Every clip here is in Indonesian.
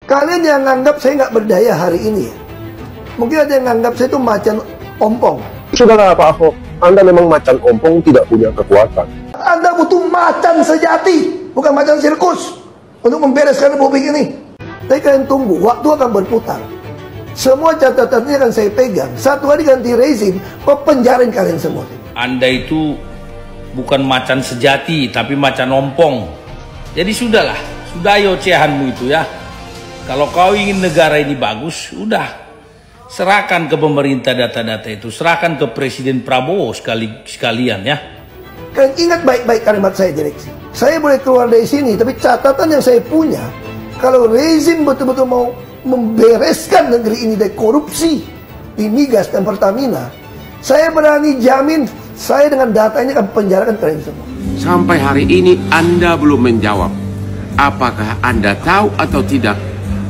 Kalian yang nganggap saya nggak berdaya hari ini ya. Mungkin ada yang nganggap saya itu macan ompong. Sudahlah Pak Ahok, Anda memang macan ompong, tidak punya kekuatan. Anda butuh macan sejati, bukan macan sirkus, untuk membereskan republik ini. Tapi kalian tunggu, waktu akan berputar. Semua catatannya akan saya pegang. Satu hari ganti rezim, penjarain kalian semua. Anda itu bukan macan sejati, tapi macan ompong. Jadi sudahlah, sudah ayo ocehanmu itu ya. Kalau kau ingin negara ini bagus, udah serahkan ke pemerintah data-data itu, serahkan ke Presiden Prabowo sekalian ya. Kalian ingat baik-baik kalimat saya, direksi. Saya boleh keluar dari sini, tapi catatan yang saya punya, kalau rezim betul-betul mau membereskan negeri ini dari korupsi di migas dan Pertamina, saya berani jamin, saya dengan data ini akan penjarakan kalian semua. Sampai hari ini Anda belum menjawab. Apakah Anda tahu atau tidak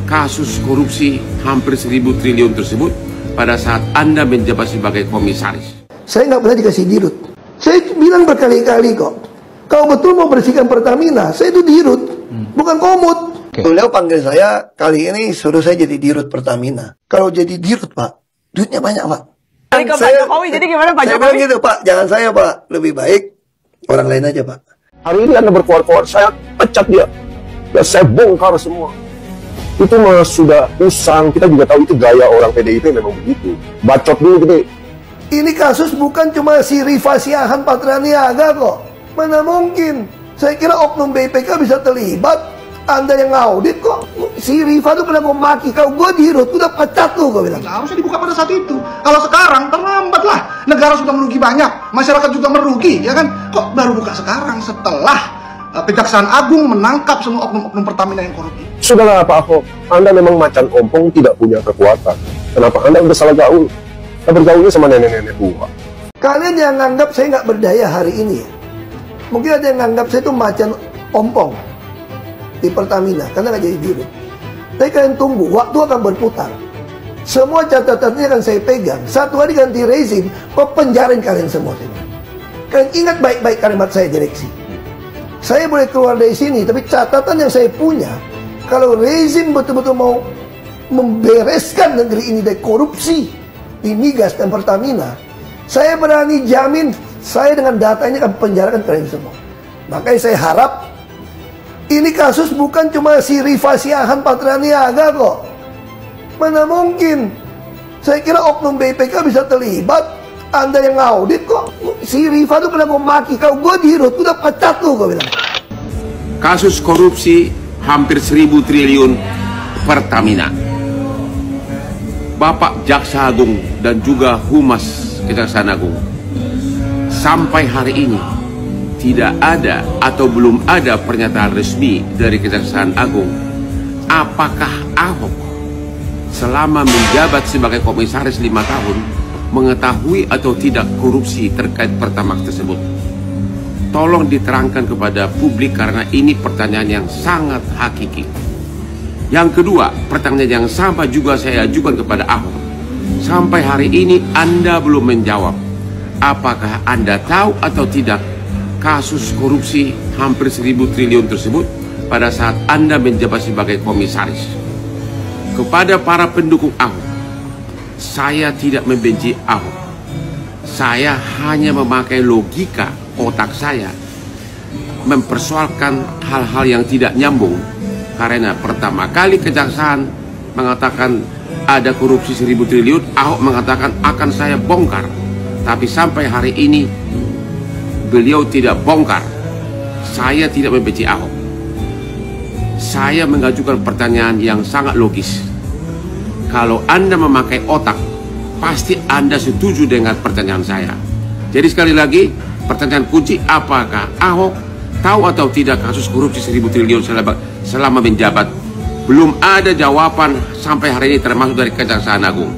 kasus korupsi hampir 1.000 triliun tersebut pada saat Anda menjabat sebagai komisaris? Saya nggak pernah dikasih dirut. Saya bilang berkali-kali kok, kalau betul mau bersihkan Pertamina, saya itu dirut, bukan komut. Beliau panggil saya, kali ini suruh saya jadi dirut Pertamina. Kalau jadi dirut Pak, duitnya banyak Pak. Jadi ke Pak Jokowi, jadi gimana Pak Saya Jokowi? bilang gitu Pak, jangan saya Pak, lebih baik orang lain aja Pak. Hari ini Anda berkuar-kuar, saya pecat dia. Ya saya bongkar semua. Itu mah sudah usang, kita juga tahu itu gaya orang PDIP memang begitu. Bacot dulu gede. Ini kasus bukan cuma si Rifa Siahaan Patraniaga kok. Mana mungkin? Saya kira oknum BPK bisa terlibat. Anda yang ngaudit kok. Si Rifa tuh pernah maki kau, gue dirut, udah pecat tuh gue bilang. Harusnya dibuka pada saat itu. Kalau sekarang terlambat lah. Negara sudah merugi banyak, masyarakat juga merugi, ya kan? Kok baru buka sekarang setelah Kejaksaan Agung menangkap semua oknum-oknum Pertamina yang korupsi? Sudahlah Pak Ahok, Anda memang macan ompong, tidak punya kekuatan. Kenapa Anda udah salah gaul? Kita bergaulnya sama nenek-nenek tua. Kalian yang nganggap saya nggak berdaya hari ini ya. Mungkin ada yang nganggap saya itu macan ompong di Pertamina karena nggak jadi dirut. Tapi kalian tunggu, waktu akan berputar. Semua catatannya akan saya pegang. Satu hari ganti rezim, penjarain kalian semua. Kalian ingat baik-baik kalimat saya, direksi. Saya boleh keluar dari sini, tapi catatan yang saya punya, kalau rezim betul-betul mau membereskan negeri ini dari korupsi di migas dan Pertamina, saya berani jamin, saya dengan data ini akan penjarakan kalian semua. Makanya saya harap ini kasus bukan cuma si Rifa Siahaan Patraniaga kok. Mana mungkin? Saya kira oknum BPK bisa terlibat. Anda yang ngaudit kok. Si Rifa tuh pernah maki kau, gue dirut, udah pecat tuh gue bilang. Kasus korupsi hampir 1.000 triliun Pertamina. Bapak Jaksa Agung dan juga Humas Kejaksaan Agung, sampai hari ini tidak ada atau belum ada pernyataan resmi dari Kejaksaan Agung apakah Ahok selama menjabat sebagai komisaris 5 tahun mengetahui atau tidak korupsi terkait Pertamax tersebut. Tolong diterangkan kepada publik karena ini pertanyaan yang sangat hakiki. Yang kedua, pertanyaan yang sama juga saya ajukan kepada Ahok. Sampai hari ini Anda belum menjawab. Apakah Anda tahu atau tidak kasus korupsi hampir 1.000 triliun tersebut pada saat Anda menjabat sebagai komisaris? Kepada para pendukung Ahok, saya tidak membenci Ahok. Saya hanya memakai logika otak saya mempersoalkan hal-hal yang tidak nyambung. Karena pertama kali kejaksaan mengatakan ada korupsi 1.000 triliun, Ahok mengatakan akan saya bongkar. Tapi sampai hari ini beliau tidak bongkar. Saya tidak membenci Ahok. Saya mengajukan pertanyaan yang sangat logis. Kalau Anda memakai otak, pasti Anda setuju dengan pertanyaan saya. Jadi sekali lagi, pertanyaan kunci, apakah Ahok tahu atau tidak kasus korupsi 1.000 triliun selama menjabat? Belum ada jawaban sampai hari ini termasuk dari Kejaksaan Agung.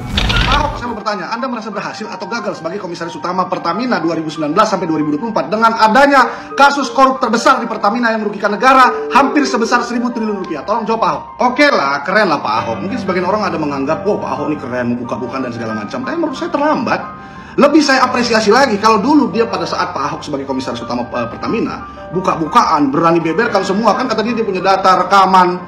Ahok, saya mau bertanya, Anda merasa berhasil atau gagal sebagai komisaris utama Pertamina 2019 sampai 2024 dengan adanya kasus korup terbesar di Pertamina yang merugikan negara hampir sebesar 1.000 triliun rupiah? Tolong jawab Ahok. Oke lah, keren lah Pak Ahok. Mungkin sebagian orang ada menganggap, oh Pak Ahok ini keren, membuka-bukaan dan segala macam. Tapi menurut saya terlambat. Lebih saya apresiasi lagi kalau dulu dia pada saat Pak Ahok sebagai komisaris utama Pertamina buka-bukaan, berani beberkan semua, kan kata dia punya data rekaman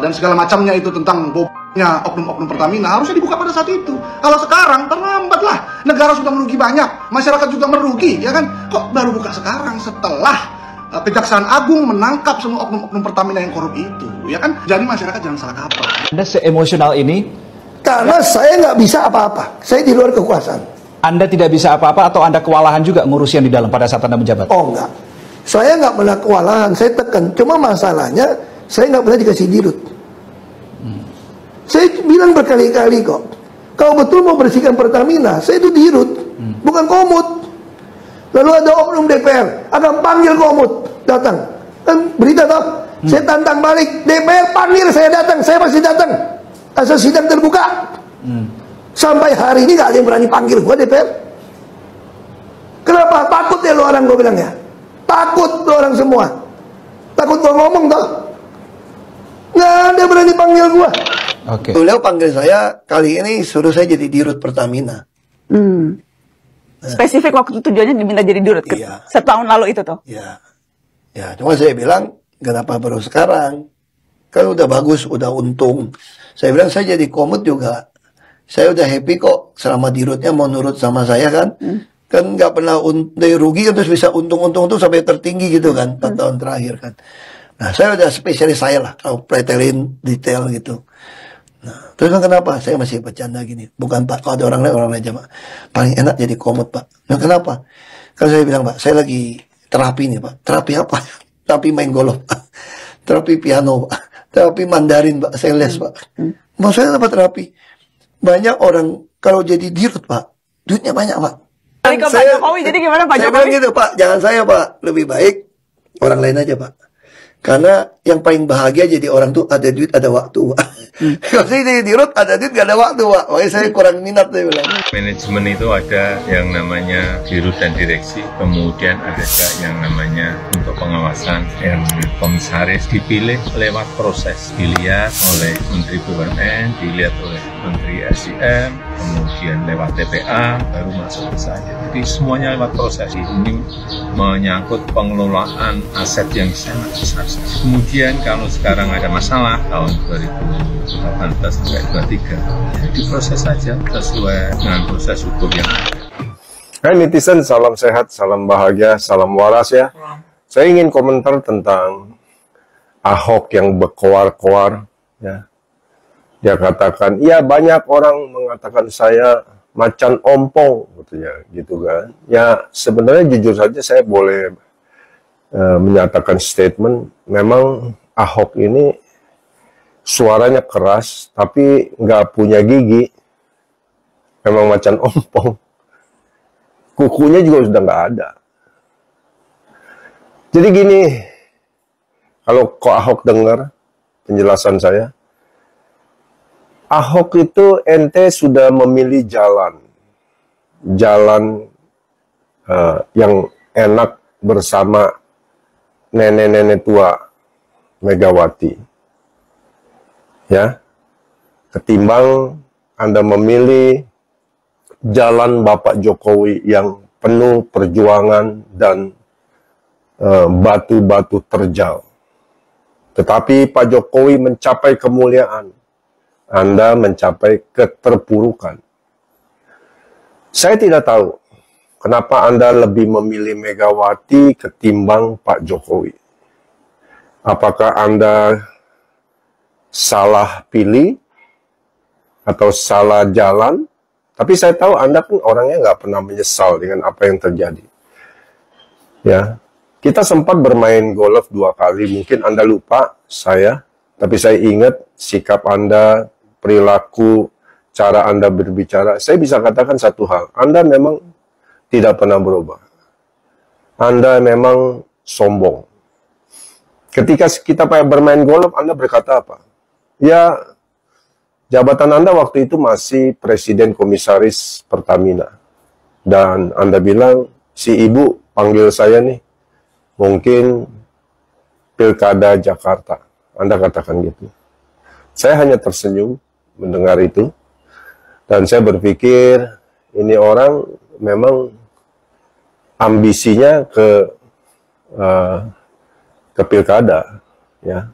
dan segala macamnya itu tentang bobnya oknum-oknum Pertamina, harusnya dibuka pada saat itu. Kalau sekarang terlambat lah, negara sudah merugi banyak, masyarakat juga merugi, ya kan? Kok baru buka sekarang setelah Kejaksaan Agung menangkap semua oknum-oknum Pertamina yang korup itu, ya kan? Jadi masyarakat jangan salah kaprah. Anda se-emosional ini? Karena saya nggak bisa apa-apa, saya di luar kekuasaan. Anda tidak bisa apa-apa atau Anda kewalahan juga ngurus yang di dalam pada saat Anda menjabat? Oh enggak, saya nggak pernah kewalahan, saya tekan. Cuma masalahnya saya nggak pernah dikasih dirut. Saya bilang berkali-kali kok, kalau betul mau bersihkan Pertamina, saya itu dirut, bukan komut. Lalu ada oknum DPR akan panggil komut datang, kan berita toh, saya tantang balik, DPR panggil saya datang, saya pasti datang, asal sidang terbuka. Sampai hari ini gak ada yang berani panggil gua DPR. Kenapa? Takut ya lo orang, gua bilang ya. Takut lo orang semua. Takut gua ngomong toh. Nggak ada berani panggil gua. Oke. Beliau panggil saya kali ini suruh saya jadi dirut Pertamina. Spesifik waktu tujuannya diminta jadi dirut. Iya. Setahun lalu itu tuh. Ya. Ya, cuma saya bilang kenapa baru sekarang? Kan udah bagus, udah untung. Saya bilang saya jadi komut juga. Saya udah happy kok selama dirutnya mau nurut sama saya kan. Kan nggak pernah dari rugi kan, terus bisa untung-untung tuh sampai tertinggi gitu kan 4 tahun terakhir kan. Nah saya udah spesialis saya lah kalau pretelin detail gitu. Nah terus kan kenapa saya masih bercanda gini, bukan Pak, kalau ada orang lain aja Pak, paling enak jadi komut Pak. Nah kenapa? Kan saya bilang Pak, saya lagi terapi nih Pak. Terapi apa? Terapi main golf Pak. Terapi piano Pak. Terapi Mandarin Pak, saya les Pak. Mau saya dapat terapi. Banyak orang kalau jadi dirut Pak, duitnya banyak Pak. Balik ke Pak Jokowi, jadi gimana Pak Saya Jokowi? bilang gitu Pak, jangan saya Pak, lebih baik orang lain aja Pak. Karena yang paling bahagia jadi orang tuh ada duit, ada waktu Pak. Kalau saya jadi dirut, ada duit, gak ada waktu Pak. Makanya saya kurang minat saya bilang. Manajemen itu ada yang namanya dirut dan direksi, kemudian ada juga yang namanya untuk pengawasan yang komisaris, dipilih lewat proses, dilihat oleh Menteri BUMN, dilihat oleh Menteri SDM, kemudian lewat TPA, baru masuk ke saya. Jadi semuanya lewat proses. Ini menyangkut pengelolaan aset yang sangat besar. Kemudian kalau sekarang ada masalah tahun 2018 sampai 2023, diproses saja sesuai dengan proses hukum yang ada. Hai netizen, salam sehat, salam bahagia, salam waras ya. Saya ingin komentar tentang Ahok yang berkoar-koar ya. Dia katakan, iya banyak orang mengatakan saya macan ompong gitu kan. Ya sebenarnya jujur saja saya boleh menyatakan statement, memang Ahok ini suaranya keras tapi nggak punya gigi, memang macan ompong, kukunya juga sudah nggak ada. Jadi gini, kalau kok Ahok dengar penjelasan saya, Ahok itu ente sudah memilih jalan yang enak bersama nenek-nenek tua Megawati, ya, ketimbang Anda memilih jalan Bapak Jokowi yang penuh perjuangan dan batu-batu terjal. Tetapi Pak Jokowi mencapai kemuliaan, Anda mencapai keterpurukan. Saya tidak tahu kenapa Anda lebih memilih Megawati ketimbang Pak Jokowi. Apakah Anda salah pilih atau salah jalan? Tapi saya tahu Anda pun orangnya nggak pernah menyesal dengan apa yang terjadi. Ya, kita sempat bermain golf 2 kali. Mungkin Anda lupa saya, tapi saya ingat sikap Anda, perilaku, cara Anda berbicara. Saya bisa katakan satu hal, Anda memang tidak pernah berubah. Anda memang sombong. Ketika kita bermain golf, Anda berkata apa? Ya, jabatan Anda waktu itu masih Presiden Komisaris Pertamina. Dan Anda bilang, si ibu panggil saya nih, mungkin Pilkada Jakarta. Anda katakan gitu. Saya hanya tersenyum mendengar itu. Dan saya berpikir, ini orang memang ambisinya ke pilkada, ya.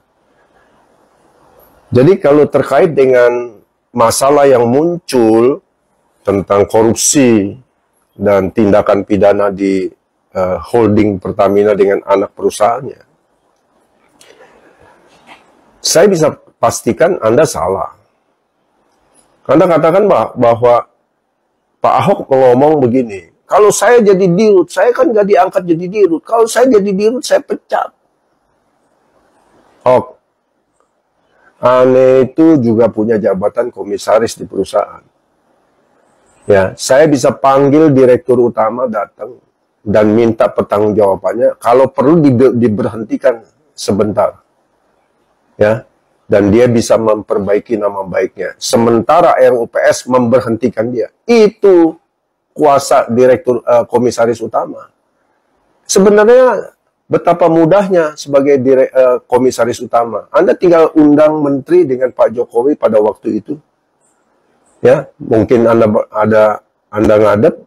Jadi kalau terkait dengan masalah yang muncul tentang korupsi dan tindakan pidana di holding Pertamina dengan anak perusahaannya, saya bisa pastikan Anda salah. Anda katakan bahwa Pak Ahok ngomong begini, kalau saya jadi dirut, saya kan nggak diangkat jadi dirut. Kalau saya jadi dirut, saya pecat. Ahok, Ane itu juga punya jabatan komisaris di perusahaan. Ya, saya bisa panggil direktur utama datang dan minta pertanggungjawabannya. Kalau perlu diberhentikan sebentar, ya, dan dia bisa memperbaiki nama baiknya. Sementara RUPS memberhentikan dia. Itu kuasa direktur komisaris utama. Sebenarnya betapa mudahnya sebagai komisaris utama. Anda tinggal undang menteri dengan Pak Jokowi pada waktu itu. Ya, mungkin Anda ngadep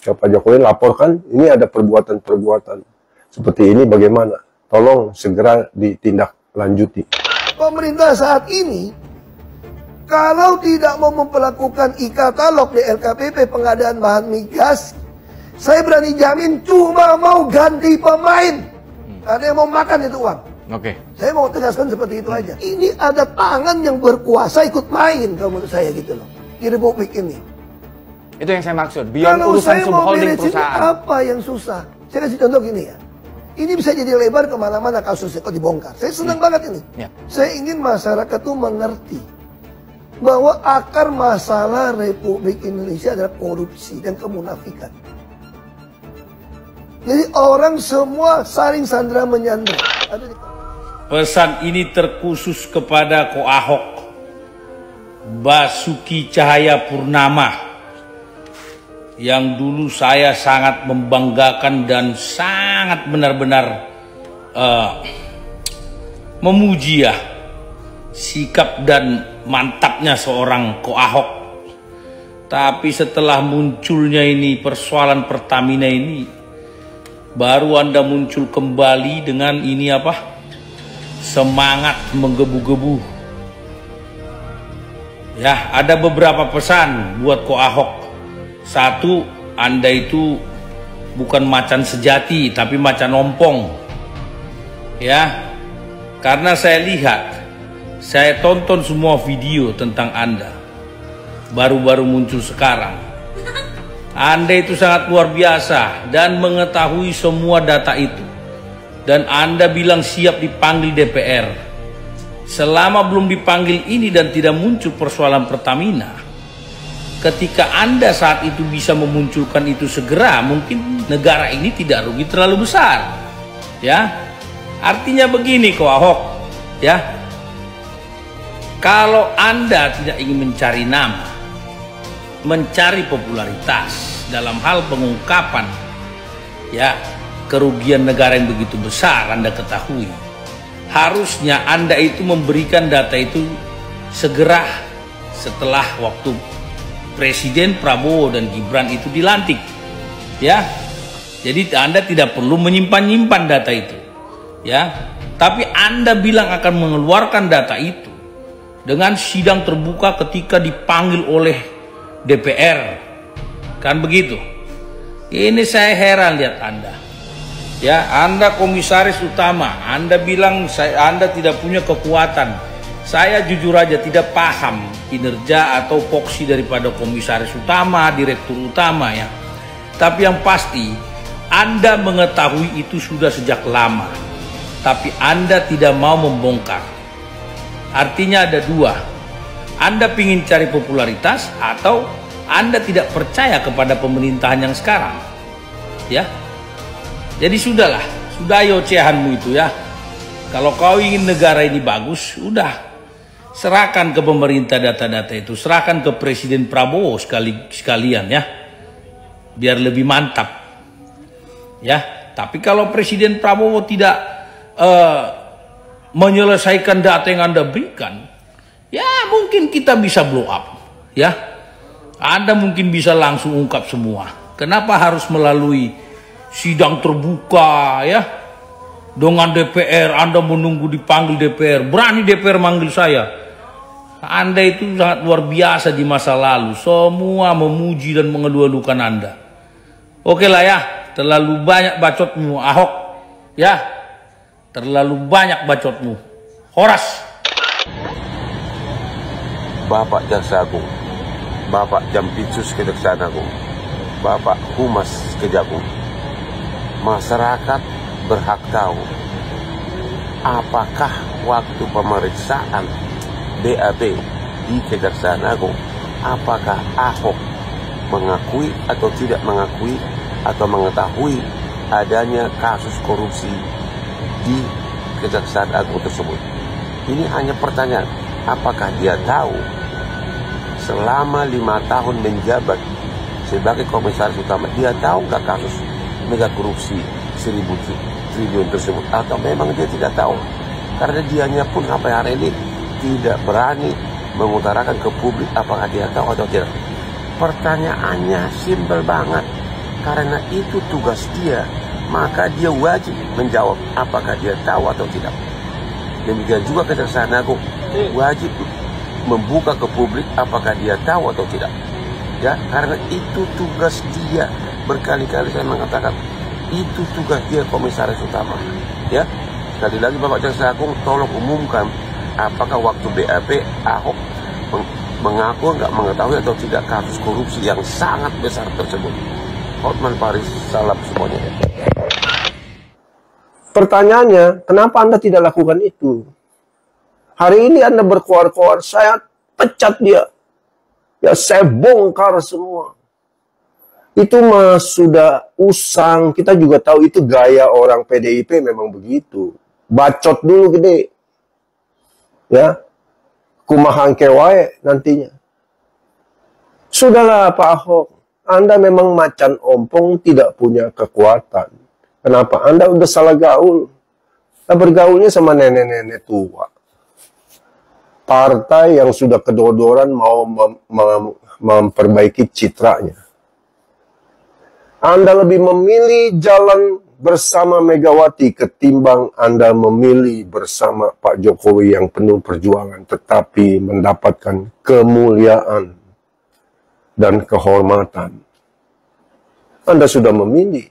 ke Pak Jokowi, laporkan ini ada perbuatan-perbuatan seperti ini, bagaimana? Tolong segera ditindaklanjuti. Pemerintah saat ini kalau tidak mau memperlakukan e-katalog di LKPP pengadaan bahan migas, saya berani jamin cuma mau ganti pemain. Ada yang mau makan itu uang. Oke. Saya mau tegaskan seperti itu aja. Ini ada tangan yang berkuasa ikut main kalau menurut saya gitu loh. Di Republik ini. Itu yang saya maksud. Beyond Kalau urusan saya mau subholding beresin perusahaan. apa yang susah? Saya kasih contoh gini ya. Ini bisa jadi lebar kemana-mana kasusnya kok dibongkar. Saya senang banget ini. Ya. Saya ingin masyarakat tuh mengerti bahwa akar masalah Republik Indonesia adalah korupsi dan kemunafikan. Jadi orang semua saling sandra menyandra. Pesan ini terkhusus kepada Ko Ahok, Basuki Cahayapurnama, yang dulu saya sangat membanggakan dan sangat benar-benar memuji ya sikap dan mantapnya seorang Ko Ahok. Tapi setelah munculnya ini persoalan Pertamina ini, baru Anda muncul kembali dengan ini apa? Semangat menggebu-gebu. Ya, ada beberapa pesan buat Ko Ahok. Satu, Anda itu bukan macan sejati, tapi macan ompong. Ya, karena saya lihat, saya tonton semua video tentang Anda. Baru-baru muncul sekarang. Anda itu sangat luar biasa dan mengetahui semua data itu. Dan Anda bilang siap dipanggil DPR. Selama belum dipanggil ini dan tidak muncul persoalan Pertamina, ketika Anda saat itu bisa memunculkan itu segera, mungkin negara ini tidak rugi terlalu besar. Ya, artinya begini Ko Ahok, ya, kalau Anda tidak ingin mencari nama, mencari popularitas dalam hal pengungkapan ya kerugian negara yang begitu besar Anda ketahui, harusnya Anda itu memberikan data itu segera setelah waktu Presiden Prabowo dan Gibran itu dilantik ya. Jadi Anda tidak perlu menyimpan-nyimpan data itu ya, tapi Anda bilang akan mengeluarkan data itu dengan sidang terbuka ketika dipanggil oleh DPR, kan begitu? Ini saya heran lihat Anda. Ya, Anda komisaris utama, Anda bilang Anda tidak punya kekuatan. Saya jujur aja tidak paham kinerja atau foksi daripada komisaris utama, direktur utama ya. Tapi yang pasti Anda mengetahui itu sudah sejak lama. Tapi Anda tidak mau membongkar. Artinya ada dua. Anda ingin cari popularitas atau Anda tidak percaya kepada pemerintahan yang sekarang. Ya. Jadi sudahlah, sudah ayo ocehanmu itu ya. Kalau kau ingin negara ini bagus, udah serahkan ke pemerintah data-data itu, serahkan ke Presiden Prabowo sekalian ya. Biar lebih mantap. Ya, tapi kalau Presiden Prabowo tidak menyelesaikan data yang Anda berikan, ya mungkin kita bisa blow up ya. Anda mungkin bisa langsung ungkap semua. Kenapa harus melalui sidang terbuka ya? Dengan DPR, Anda menunggu dipanggil DPR. Berani DPR manggil saya. Anda itu sangat luar biasa di masa lalu. Semua memuji dan mengeluh-elukan Anda. Oke lah ya, terlalu banyak bacotmu Ahok. Ya, terlalu banyak bacotmu. Horas. Bapak Jaksa Agung, Bapak Jampitsus Kejaksaan Agung, Bapak Humas Kejagung, masyarakat berhak tahu apakah waktu pemeriksaan BAP di Kejaksaan Agung, apakah Ahok mengakui atau tidak mengakui atau mengetahui adanya kasus korupsi di Kejaksaan Agung tersebut. Ini hanya pertanyaan, apakah dia tahu selama 5 tahun menjabat sebagai komisaris utama, dia tahu nggak kasus mega korupsi 1.000 triliun tersebut, atau memang dia tidak tahu? Karena dianya pun sampai hari ini tidak berani mengutarakan ke publik apakah dia tahu atau tidak. Pertanyaannya simpel banget, karena itu tugas dia, maka dia wajib menjawab apakah dia tahu atau tidak. Demikian juga Kejaksaan Agung wajib membuka ke publik apakah dia tahu atau tidak. Ya, karena itu tugas dia. Berkali-kali saya mengatakan itu tugas dia, komisaris utama. Ya, sekali lagi Bapak Jaksa Agung, tolong umumkan apakah waktu BAP Ahok mengaku nggak mengetahui atau tidak kasus korupsi yang sangat besar tersebut. Hotman Paris, salam semuanya. Pertanyaannya, kenapa Anda tidak lakukan itu? Hari ini Anda berkoar-koar, saya pecat dia. Ya, saya bongkar semua. Itu mah sudah usang. Kita juga tahu itu gaya orang PDIP memang begitu. Bacot dulu gede. Ya. Kumahangke wae nantinya. Sudahlah Pak Ahok. Anda memang macan ompong, tidak punya kekuatan. Kenapa? Anda udah salah gaul. Kita bergaulnya sama nenek-nenek tua. Partai yang sudah kedodoran mau memperbaiki citranya. Anda lebih memilih jalan bersama Megawati ketimbang Anda memilih bersama Pak Jokowi yang penuh perjuangan tetapi mendapatkan kemuliaan dan kehormatan. Anda sudah memilih.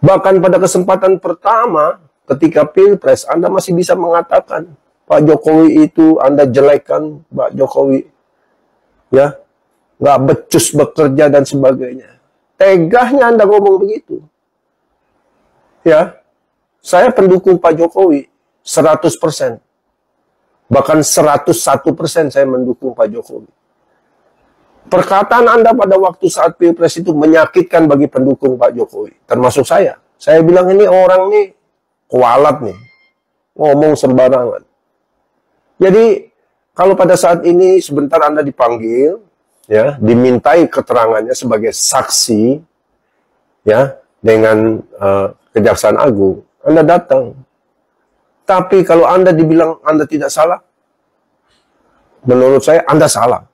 Bahkan pada kesempatan pertama ketika Pilpres Anda masih bisa mengatakan Pak Jokowi itu Anda jelekkan Pak Jokowi. Ya, nggak becus bekerja dan sebagainya. Tegahnya Anda ngomong begitu. Ya, saya pendukung Pak Jokowi 100%. Bahkan 101% saya mendukung Pak Jokowi. Perkataan Anda pada waktu saat Pilpres itu menyakitkan bagi pendukung Pak Jokowi. Termasuk saya. Saya bilang ini orang nih kualat nih. Ngomong sembarangan. Jadi, kalau pada saat ini sebentar Anda dipanggil, ya, dimintai keterangannya sebagai saksi, ya, dengan Kejaksaan Agung, Anda datang. Tapi kalau Anda dibilang Anda tidak salah, menurut saya Anda salah.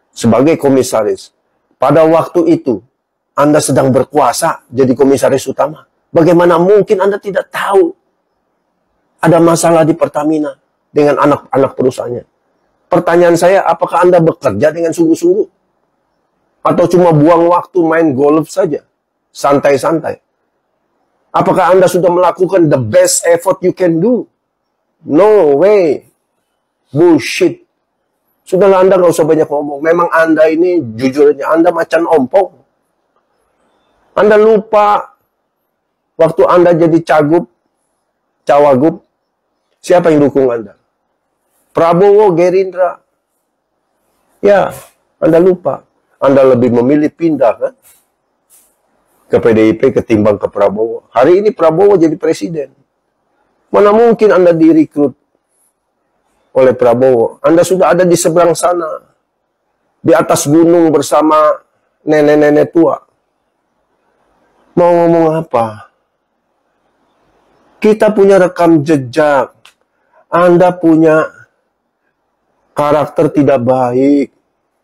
Sebagai komisaris, pada waktu itu Anda sedang berkuasa jadi komisaris utama. Bagaimana mungkin Anda tidak tahu ada masalah di Pertamina dengan anak-anak perusahaannya? Pertanyaan saya, apakah Anda bekerja dengan sungguh-sungguh? Atau cuma buang waktu main golf saja? Santai-santai. Apakah Anda sudah melakukan the best effort you can do? No way. Bullshit. Sudahlah, Anda nggak usah banyak ngomong. Memang Anda ini, jujur aja, Anda macan ompong. Anda lupa waktu Anda jadi cawagup, siapa yang dukung Anda? Prabowo, Gerindra. Ya, Anda lupa. Anda lebih memilih pindah kan? Ke PDIP ketimbang ke Prabowo. Hari ini Prabowo jadi presiden. Mana mungkin Anda direkrut oleh Prabowo? Anda sudah ada di seberang sana. Di atas gunung bersama nenek-nenek tua. Mau ngomong apa? Kita punya rekam jejak. Anda punya karakter tidak baik.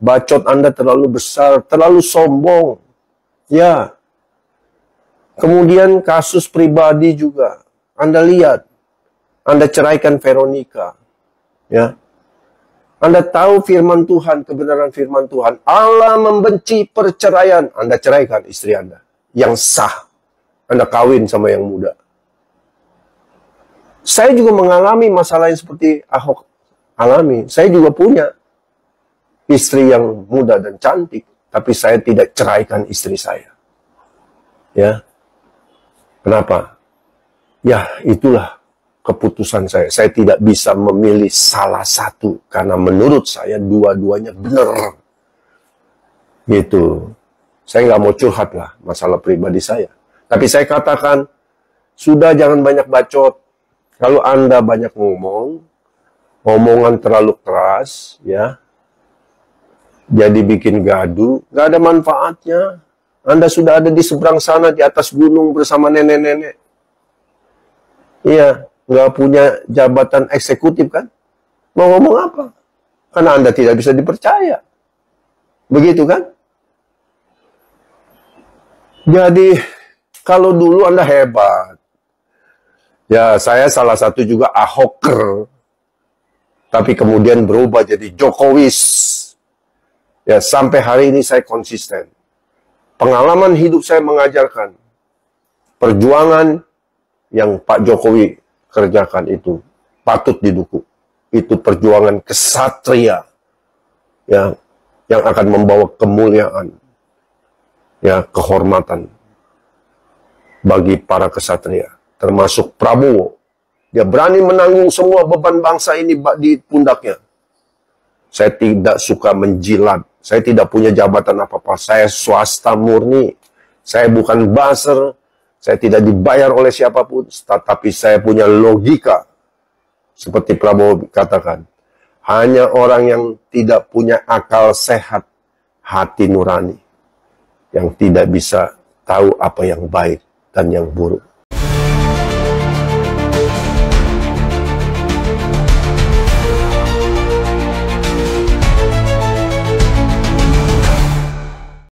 Bacot Anda terlalu besar, terlalu sombong. Ya. Kemudian kasus pribadi juga. Anda lihat. Anda ceraikan Veronica. Ya. Anda tahu firman Tuhan, kebenaran firman Tuhan. Allah membenci perceraian. Anda ceraikan istri Anda. Yang sah. Anda kawin sama yang muda. Saya juga mengalami masalah yang seperti Ahok alami. Saya juga punya istri yang muda dan cantik. Tapi saya tidak ceraikan istri saya. Ya. Kenapa? Ya, itulah keputusan saya. Saya tidak bisa memilih salah satu. Karena menurut saya dua-duanya benar. Gitu. Saya nggak mau curhat lah masalah pribadi saya. Tapi saya katakan, sudah jangan banyak bacot. Kalau Anda banyak ngomong, omongan terlalu keras, ya, jadi bikin gaduh, nggak ada manfaatnya. Anda sudah ada di seberang sana, di atas gunung bersama nenek-nenek. Iya, nggak punya jabatan eksekutif kan? Mau ngomong apa? Karena Anda tidak bisa dipercaya. Begitu kan? Jadi, kalau dulu Anda hebat. Ya, saya salah satu juga Ahoker. Tapi kemudian berubah jadi Jokowis. Ya, sampai hari ini saya konsisten. Pengalaman hidup saya mengajarkan. Perjuangan yang Pak Jokowi kerjakan itu patut didukung. Itu perjuangan kesatria. Ya, yang akan membawa kemuliaan. Ya, kehormatan. Bagi para kesatria. Termasuk Prabowo. Dia berani menanggung semua beban bangsa ini di pundaknya. Saya tidak suka menjilat. Saya tidak punya jabatan apa-apa. Saya swasta murni. Saya bukan buzzer. Saya tidak dibayar oleh siapapun. Tapi saya punya logika. Seperti Prabowo katakan. Hanya orang yang tidak punya akal sehat. Hati nurani. Yang tidak bisa tahu apa yang baik dan yang buruk.